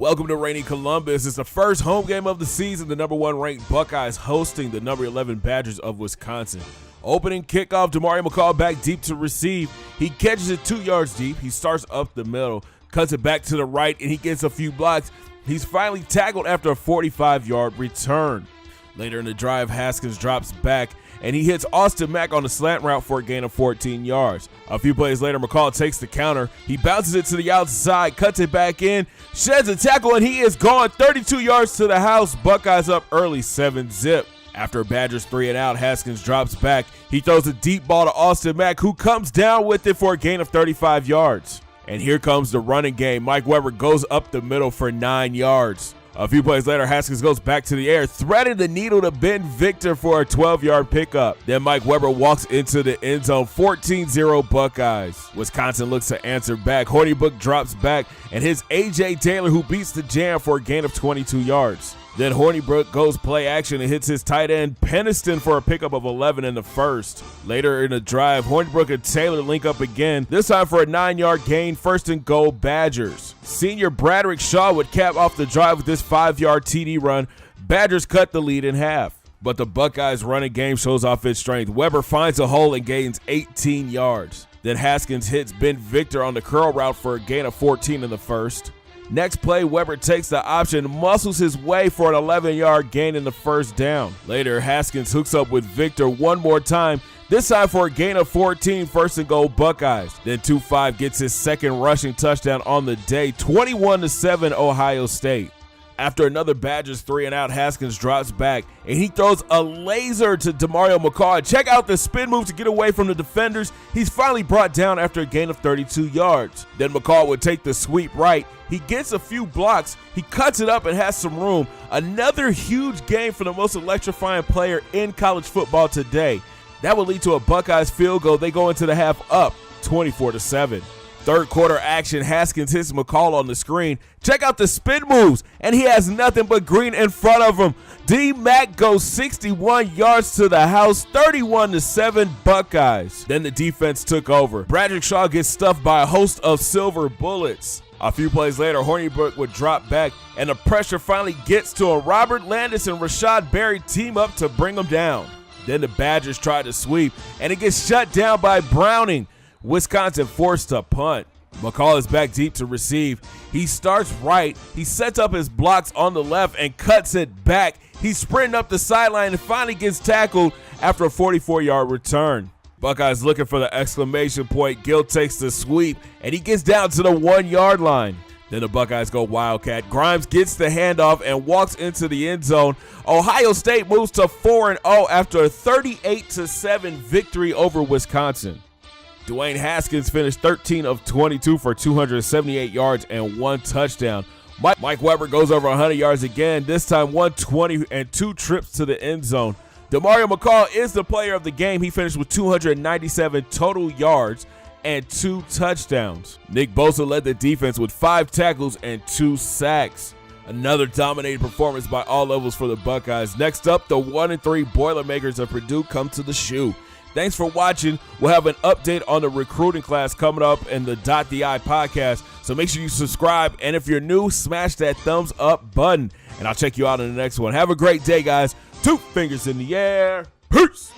Welcome to rainy Columbus. It's the first home game of the season. The number 1 ranked Buckeyes hosting the number 11 Badgers of Wisconsin. Opening kickoff, Demario McCall back deep to receive. He catches it 2 yards deep. He starts up the middle, cuts it back to the right, and he gets a few blocks. He's finally tackled after a 45-yard return. Later in the drive, Haskins drops back, and he hits Austin Mack on the slant route for a gain of 14 yards. A few plays later, McCall takes the counter. He bounces it to the outside, cuts it back in, sheds a tackle, and he is gone 32 yards to the house. Buckeyes up early 7-zip. After Badgers 3 and out, Haskins drops back. He throws a deep ball to Austin Mack, who comes down with it for a gain of 35 yards. And here comes the running game. Mike Weber goes up the middle for 9 yards. A few plays later, Haskins goes back to the air, threading the needle to Ben Victor for a 12-yard pickup. Then Mike Weber walks into the end zone, 14-0 Buckeyes. Wisconsin looks to answer back. Hornibrook drops back and hits A.J. Taylor, who beats the jam for a gain of 22 yards. Then Hornibrook goes play action and hits his tight end Peniston for a pickup of 11 in the first. Later in the drive, Hornibrook and Taylor link up again, this time for a 9-yard gain, 1st and goal Badgers. Senior Bradrick Shaw would cap off the drive with this 5-yard TD run. Badgers cut the lead in half. But the Buckeyes running game shows off its strength. Weber finds a hole and gains 18 yards. Then Haskins hits Ben Victor on the curl route for a gain of 14 in the first. Next play, Weber takes the option, muscles his way for an 11-yard gain in the first down. Later, Haskins hooks up with Victor one more time, this time for a gain of 14, 1st and goal Buckeyes. Then 2-5 gets his second rushing touchdown on the day, 21-7 Ohio State. After another Badgers 3 and out, Haskins drops back, and he throws a laser to Demario McCall. Check out the spin move to get away from the defenders. He's finally brought down after a gain of 32 yards. Then McCall would take the sweep right. He gets a few blocks. He cuts it up and has some room. Another huge game for the most electrifying player in college football today. That would lead to a Buckeyes field goal. They go into the half up 24-7. Third quarter action, Haskins hits McCall on the screen. Check out the spin moves, and he has nothing but green in front of him. D-Mac goes 61 yards to the house, 31-7 Buckeyes. Then the defense took over. Bradrick Shaw gets stuffed by a host of silver bullets. A few plays later, Hornibrook would drop back, and the pressure finally gets to him. Robert Landis and Rashad Berry team up to bring him down. Then the Badgers try to sweep, and it gets shut down by Browning. Wisconsin forced to punt. McCall is back deep to receive. He starts right. He sets up his blocks on the left and cuts it back. He's sprinting up the sideline and finally gets tackled after a 44-yard return. Buckeyes looking for the exclamation point. Gill takes the sweep, and he gets down to the 1-yard line. Then the Buckeyes go Wildcat. Grimes gets the handoff and walks into the end zone. Ohio State moves to 4-0 after a 38-7 victory over Wisconsin. Dwayne Haskins finished 13 of 22 for 278 yards and 1 touchdown. Mike Weber goes over 100 yards again, this time 120 and 2 trips to the end zone. Demario McCall is the player of the game. He finished with 297 total yards and 2 touchdowns. Nick Bosa led the defense with 5 tackles and 2 sacks. Another dominating performance by all levels for the Buckeyes. Next up, the 1-3 Boilermakers of Purdue come to the shoe. Thanks for watching. We'll have an update on the recruiting class coming up in the Dot the I podcast. So make sure you subscribe. And if you're new, smash that thumbs up button. And I'll check you out in the next one. Have a great day, guys. 2 fingers in the air. Peace.